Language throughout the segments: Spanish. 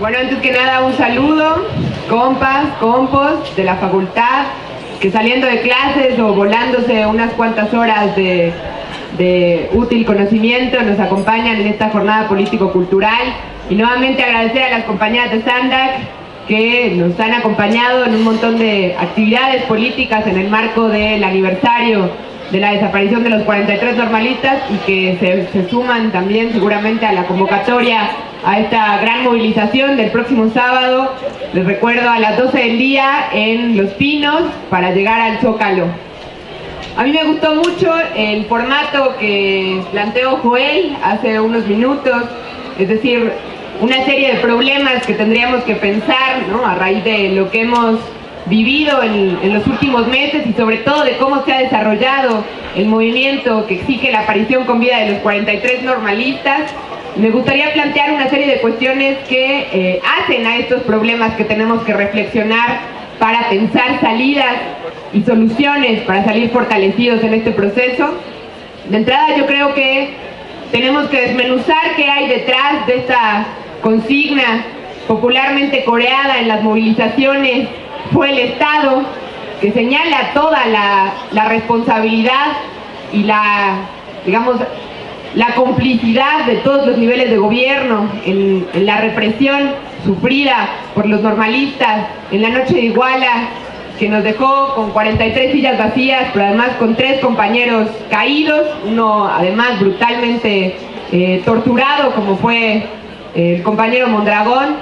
Bueno, antes que nada un saludo, compas, compos de la facultad, que saliendo de clases o volándose unas cuantas horas de útil conocimiento nos acompañan en esta jornada político-cultural. Y nuevamente agradecer a las compañeras de SANDAC que nos han acompañado en un montón de actividades políticas en el marco del aniversario de la desaparición de los 43 normalistas y que se suman también seguramente a la convocatoria a esta gran movilización del próximo sábado, les recuerdo, a las 12 del día en Los Pinos para llegar al Zócalo. A mí me gustó mucho el formato que planteó Joel hace unos minutos, es decir, una serie de problemas que tendríamos que pensar, ¿no?, a raíz de lo que hemos vivido en los últimos meses y sobre todo de cómo se ha desarrollado el movimiento que exige la aparición con vida de los 43 normalistas. Me gustaría plantear una serie de cuestiones que hacen a estos problemas que tenemos que reflexionar para pensar salidas y soluciones para salir fortalecidos en este proceso. De entrada, yo creo que tenemos que desmenuzar qué hay detrás de esta consigna popularmente coreada en las movilizaciones. Fue el Estado, que señala toda la responsabilidad y la complicidad de todos los niveles de gobierno en la represión sufrida por los normalistas en la noche de Iguala, que nos dejó con 43 sillas vacías, pero además con 3 compañeros caídos, uno además brutalmente torturado, como fue el compañero Mondragón,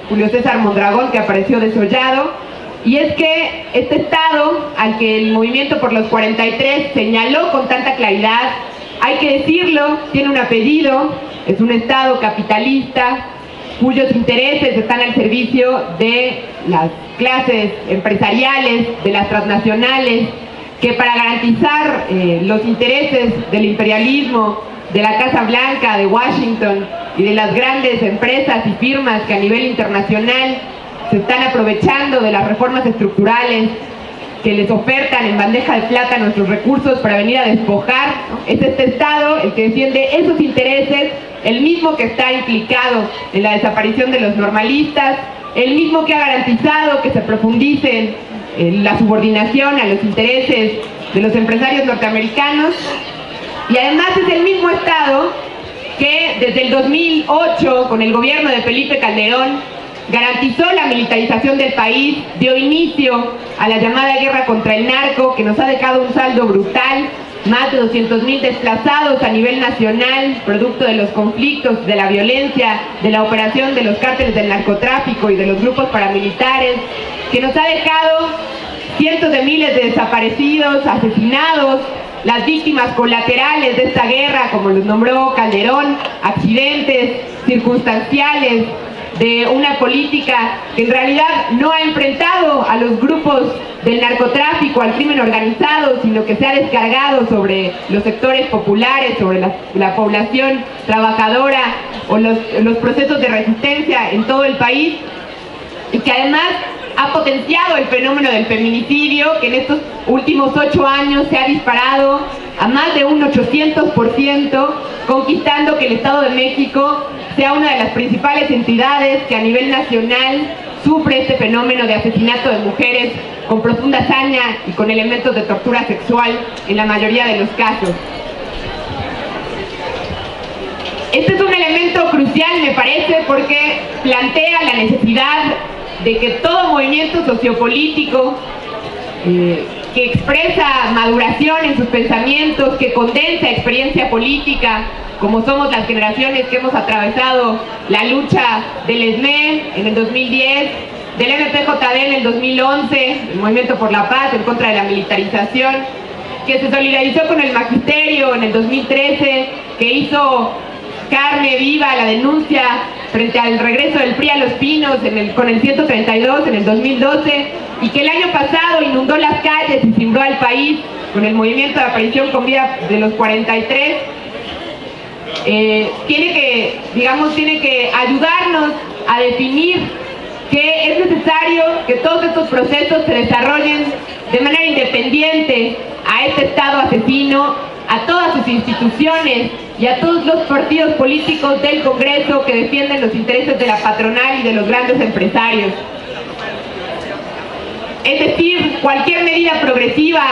Julio César Mondragón, que apareció desollado. Y es que este Estado, al que el movimiento por los 43 señaló con tanta claridad, hay que decirlo, tiene un apellido, es un Estado capitalista, cuyos intereses están al servicio de las clases empresariales, de las transnacionales, que para garantizar los intereses del imperialismo, de la Casa Blanca, de Washington y de las grandes empresas y firmas que a nivel internacional se están aprovechando de las reformas estructurales que les ofertan en bandeja de plata nuestros recursos para venir a despojar, ¿no? Es este Estado el que defiende esos intereses, el mismo que está implicado en la desaparición de los normalistas, el mismo que ha garantizado que se profundice en la subordinación a los intereses de los empresarios norteamericanos, y además es el mismo Estado que desde el 2008, con el gobierno de Felipe Calderón, garantizó la militarización del país, dio inicio a la llamada guerra contra el narco, que nos ha dejado un saldo brutal, más de 200,000 desplazados a nivel nacional, producto de los conflictos, de la violencia, de la operación de los cárteles del narcotráfico y de los grupos paramilitares, que nos ha dejado cientos de miles de desaparecidos, asesinados, las víctimas colaterales de esta guerra, como los nombró Calderón, accidentes circunstanciales, de una política que en realidad no ha enfrentado a los grupos del narcotráfico, al crimen organizado, sino que se ha descargado sobre los sectores populares, sobre la población trabajadora o los procesos de resistencia en todo el país, y que además ha potenciado el fenómeno del feminicidio, que en estos últimos 8 años se ha disparado a más de un 800%, conquistando que el Estado de México sea una de las principales entidades que a nivel nacional sufre este fenómeno de asesinato de mujeres con profunda hazaña y con elementos de tortura sexual en la mayoría de los casos. Este es un elemento crucial, me parece, porque plantea la necesidad de que todo movimiento sociopolítico que expresa maduración en sus pensamientos, que condensa experiencia política, como somos las generaciones que hemos atravesado la lucha del ESME en el 2010, del MPJD en el 2011, el Movimiento por la Paz en contra de la militarización, que se solidarizó con el magisterio en el 2013, que hizo carne viva la denuncia frente al regreso del PRI a Los Pinos con el 132 en el 2012, y que el año pasado inundó las calles y cimbró al país con el movimiento de aparición con vida de los 43, tiene que ayudarnos a definir qué que es necesario que todos estos procesos se desarrollen de manera independiente a este Estado asesino, a todas sus instituciones y a todos los partidos políticos del Congreso que defienden los intereses de la patronal y de los grandes empresarios. Es decir, cualquier medida progresiva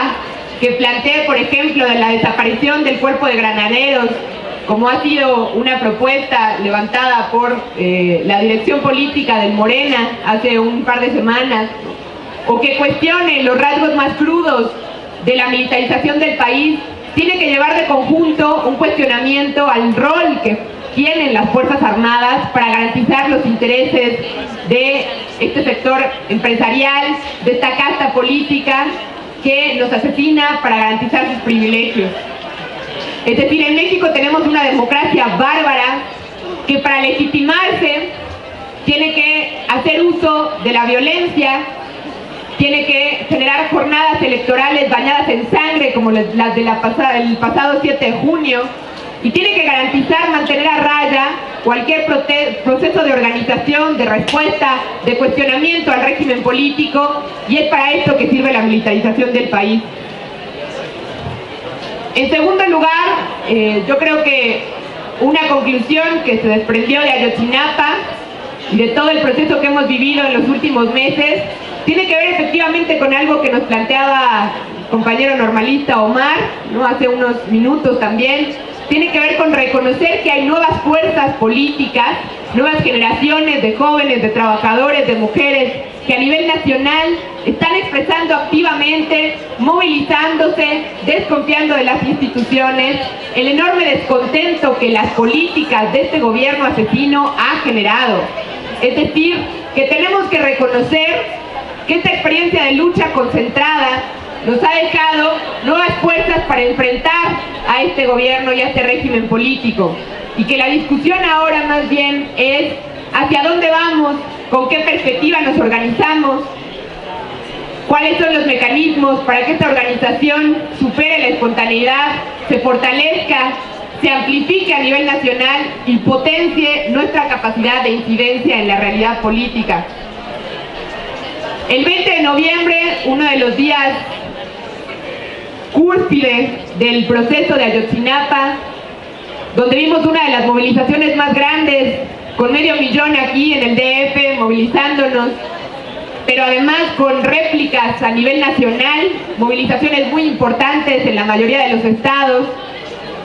que plantee, por ejemplo, la desaparición del cuerpo de granaderos, como ha sido una propuesta levantada por la dirección política del Morena hace un par de semanas, o que cuestione los rasgos más crudos de la militarización del país, tiene que llevar de conjunto un cuestionamiento al rol que tienen las Fuerzas Armadas para garantizar los intereses de este sector empresarial, de esta casta política que nos asesina para garantizar sus privilegios. Es decir, en México tenemos una democracia bárbara que para legitimarse tiene que hacer uso de la violencia, tiene que generar jornadas electorales bañadas en sangre como las de el pasado 7 de junio y tiene que garantizar mantener a raya cualquier proceso de organización, de respuesta, de cuestionamiento al régimen político, y es para esto que sirve la militarización del país. En segundo lugar, yo creo que una conclusión que se desprendió de Ayotzinapa y de todo el proceso que hemos vivido en los últimos meses tiene que ver efectivamente con algo que nos planteaba el compañero normalista Omar, ¿no?, hace unos minutos también. Tiene que ver con reconocer que hay nuevas fuerzas políticas, nuevas generaciones de jóvenes, de trabajadores, de mujeres, que a nivel nacional están expresando activamente, movilizándose, desconfiando de las instituciones, el enorme descontento que las políticas de este gobierno asesino ha generado. Es decir, que tenemos que reconocer que esta experiencia de lucha concentrada nos ha dejado nuevas fuerzas para enfrentar a este gobierno y a este régimen político, y que la discusión ahora más bien es hacia dónde vamos, con qué perspectiva nos organizamos, cuáles son los mecanismos para que esta organización supere la espontaneidad, se fortalezca, se amplifique a nivel nacional y potencie nuestra capacidad de incidencia en la realidad política. El 20 de noviembre, uno de los días cúspide del proceso de Ayotzinapa, donde vimos una de las movilizaciones más grandes, con 500,000 aquí en el DF movilizándonos, pero además con réplicas a nivel nacional, movilizaciones muy importantes en la mayoría de los estados,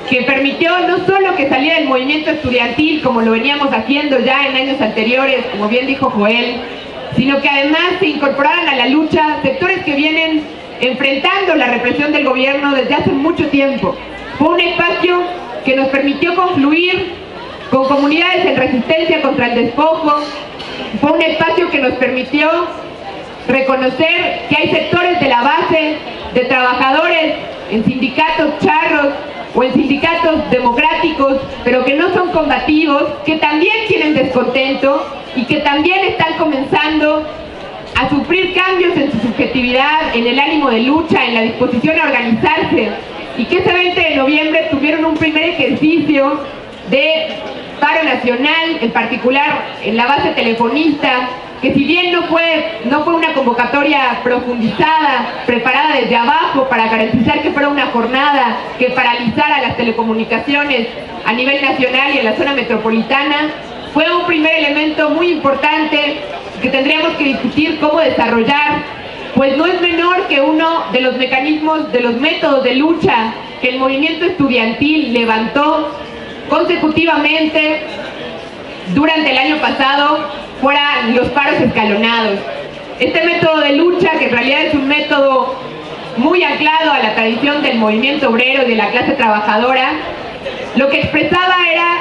que permitió no solo que saliera el movimiento estudiantil como lo veníamos haciendo ya en años anteriores, como bien dijo Joel, sino que además se incorporaran a la lucha sectores que vienen enfrentando la represión del gobierno desde hace mucho tiempo. Fue un espacio que nos permitió confluir con comunidades en resistencia contra el despojo, fue un espacio que nos permitió reconocer que hay sectores de la base, de trabajadores en sindicatos charros o en sindicatos democráticos, pero que no son combativos, que también tienen descontento y que también están comenzando a sufrir cambios en su subjetividad, en el ánimo de lucha, en la disposición a organizarse, y que ese 20 de noviembre tuvieron un primer ejercicio de paro nacional, en particular en la base telefonista, que si bien no fue una convocatoria profundizada, preparada desde abajo para garantizar que fuera una jornada que paralizara las telecomunicaciones a nivel nacional y en la zona metropolitana, fue un primer elemento muy importante que tendríamos que discutir cómo desarrollar, pues no es menor que uno de los mecanismos, de los métodos de lucha que el movimiento estudiantil levantó consecutivamente durante el año pasado, fueran los paros escalonados. Este método de lucha, que en realidad es un método muy anclado a la tradición del movimiento obrero y de la clase trabajadora, lo que expresaba era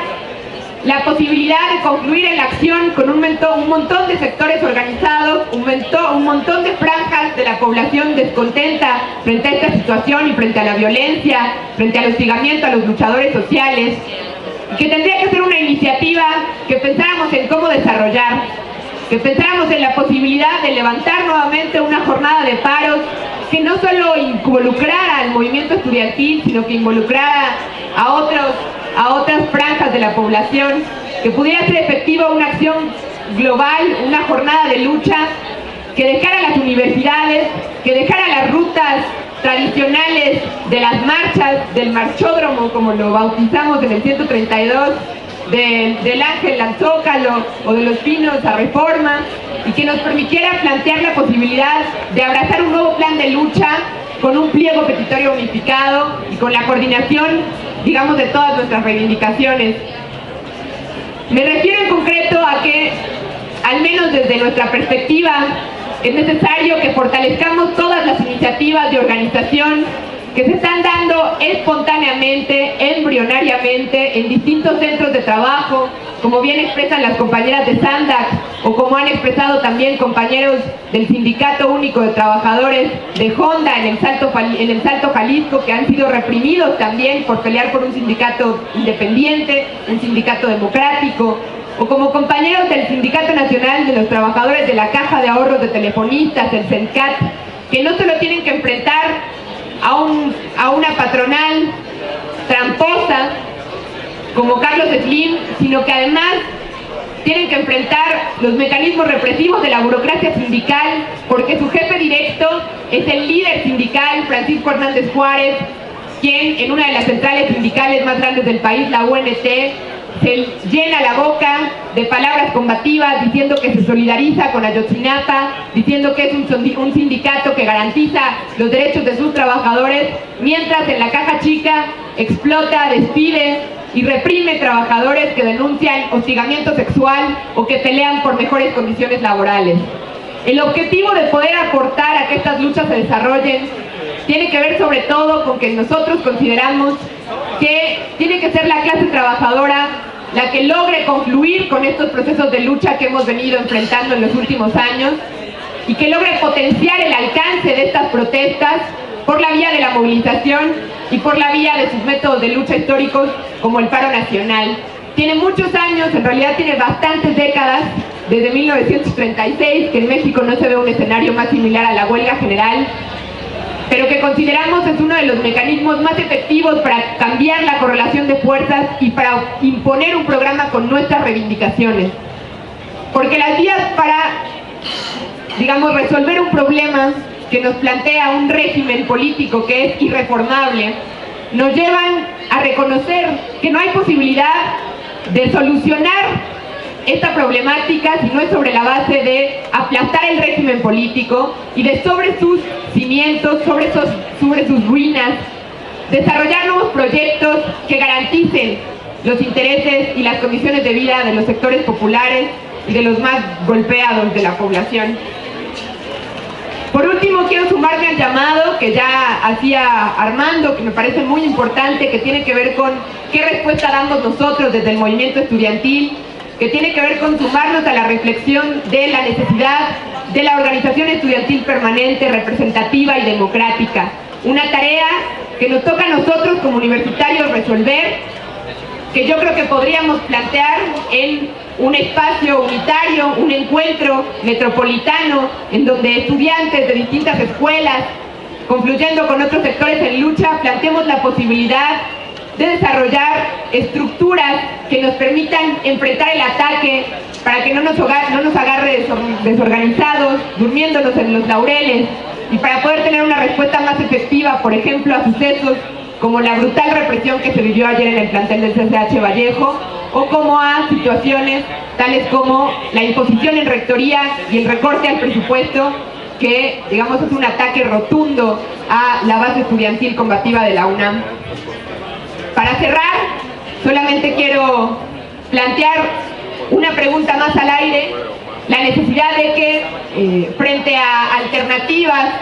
la posibilidad de concluir en la acción con un montón de sectores organizados, un montón de franjas de la población descontenta frente a esta situación y frente a la violencia, frente al hostigamiento a los luchadores sociales, que tendría que ser una iniciativa que pensáramos en cómo desarrollar, que pensáramos en la posibilidad de levantar nuevamente una jornada de paros que no solo involucrara al movimiento estudiantil, sino que involucrara a otras franjas de la población, que pudiera ser efectiva una acción global, una jornada de lucha que dejara las universidades, que dejara las rutas tradicionales de las marchas, del marchódromo, como lo bautizamos en el 132, del Ángel al Zócalo o de Los Pinos a Reforma, y que nos permitiera plantear la posibilidad de abrazar un nuevo plan de lucha con un pliego petitorio unificado y con la coordinación, digamos, de todas nuestras reivindicaciones. Me refiero en concreto a que, al menos desde nuestra perspectiva, es necesario que fortalezcamos todas las iniciativas de organización que se están dando espontáneamente, embrionariamente, en distintos centros de trabajo, como bien expresan las compañeras de SANDAC, o como han expresado también compañeros del Sindicato Único de Trabajadores de Honda en el Salto Jalisco, que han sido reprimidos también por pelear por un sindicato independiente, un sindicato democrático, o como compañeros del Sindicato Nacional de los Trabajadores de la Caja de Ahorros de Telefonistas, el CENCAT, que no solo tienen que enfrentar a una patronal tramposa como Carlos Slim, sino que además tienen que enfrentar los mecanismos represivos de la burocracia sindical, porque su jefe directo es el líder sindical, Francisco Hernández Juárez, quien en una de las centrales sindicales más grandes del país, la UNT, se llena la boca de palabras combativas, diciendo que se solidariza con Ayotzinapa, diciendo que es un sindicato que garantiza los derechos de sus trabajadores, mientras en la caja chica explota, despide y reprime trabajadores que denuncian hostigamiento sexual o que pelean por mejores condiciones laborales. El objetivo de poder aportar a que estas luchas se desarrollen tiene que ver sobre todo con que nosotros consideramos que tiene que ser la clase trabajadora la que logre concluir con estos procesos de lucha que hemos venido enfrentando en los últimos años y que logre potenciar el alcance de estas protestas por la vía de la movilización y por la vía de sus métodos de lucha históricos como el paro nacional. Tiene muchos años, en realidad tiene bastantes décadas, desde 1936, que en México no se ve un escenario más similar a la huelga general, pero que consideramos es uno de los mecanismos más efectivos para cambiar la correlación de fuerzas y para imponer un programa con nuestras reivindicaciones. Porque las vías para, digamos, resolver un problema que nos plantea un régimen político que es irreformable, nos llevan a reconocer que no hay posibilidad de solucionar esta problemática si no es sobre la base de aplastar el régimen político y de sobre sus cimientos, sobre sus ruinas, desarrollar nuevos proyectos que garanticen los intereses y las condiciones de vida de los sectores populares y de los más golpeados de la población. Por último, quiero sumarme al llamado que ya hacía Armando, que me parece muy importante, que tiene que ver con qué respuesta damos nosotros desde el movimiento estudiantil, que tiene que ver con sumarnos a la reflexión de la necesidad de la organización estudiantil permanente, representativa y democrática. Una tarea que nos toca a nosotros como universitarios resolver, que yo creo que podríamos plantear en un espacio unitario, un encuentro metropolitano, en donde estudiantes de distintas escuelas, confluyendo con otros sectores en lucha, planteemos la posibilidad de desarrollar estructuras que nos permitan enfrentar el ataque para que no nos agarre desorganizados, durmiéndonos en los laureles, y para poder tener una respuesta más efectiva, por ejemplo, a sucesos como la brutal represión que se vivió ayer en el plantel del CCH Vallejo, o como a situaciones tales como la imposición en rectoría y el recorte al presupuesto, que, digamos, es un ataque rotundo a la base estudiantil combativa de la UNAM. Para cerrar, solamente quiero plantear una pregunta más al aire: la necesidad de que, frente a alternativas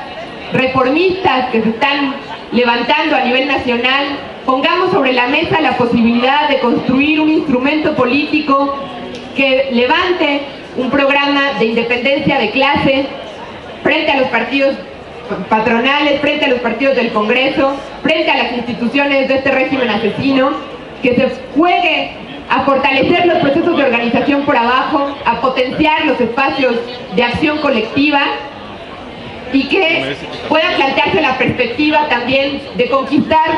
reformistas que se están levantando a nivel nacional, pongamos sobre la mesa la posibilidad de construir un instrumento político que levante un programa de independencia de clase frente a los partidos patronales, frente a los partidos del Congreso, frente a las instituciones de este régimen asesino, que se juegue a fortalecer los procesos de organización por abajo, a potenciar los espacios de acción colectiva, y que pueda plantearse la perspectiva también de conquistar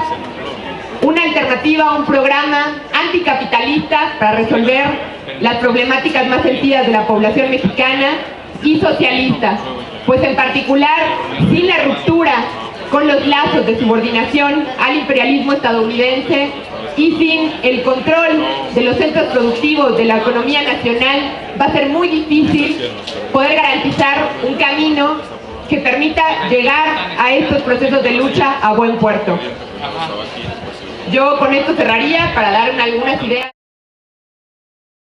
una alternativa, un programa anticapitalista para resolver las problemáticas más sentidas de la población mexicana, y socialista, pues en particular, sin la ruptura con los lazos de subordinación al imperialismo estadounidense y sin el control de los centros productivos de la economía nacional, va a ser muy difícil poder garantizar un camino que permita llegar a estos procesos de lucha a buen puerto. Yo con esto cerraría para dar algunas ideas.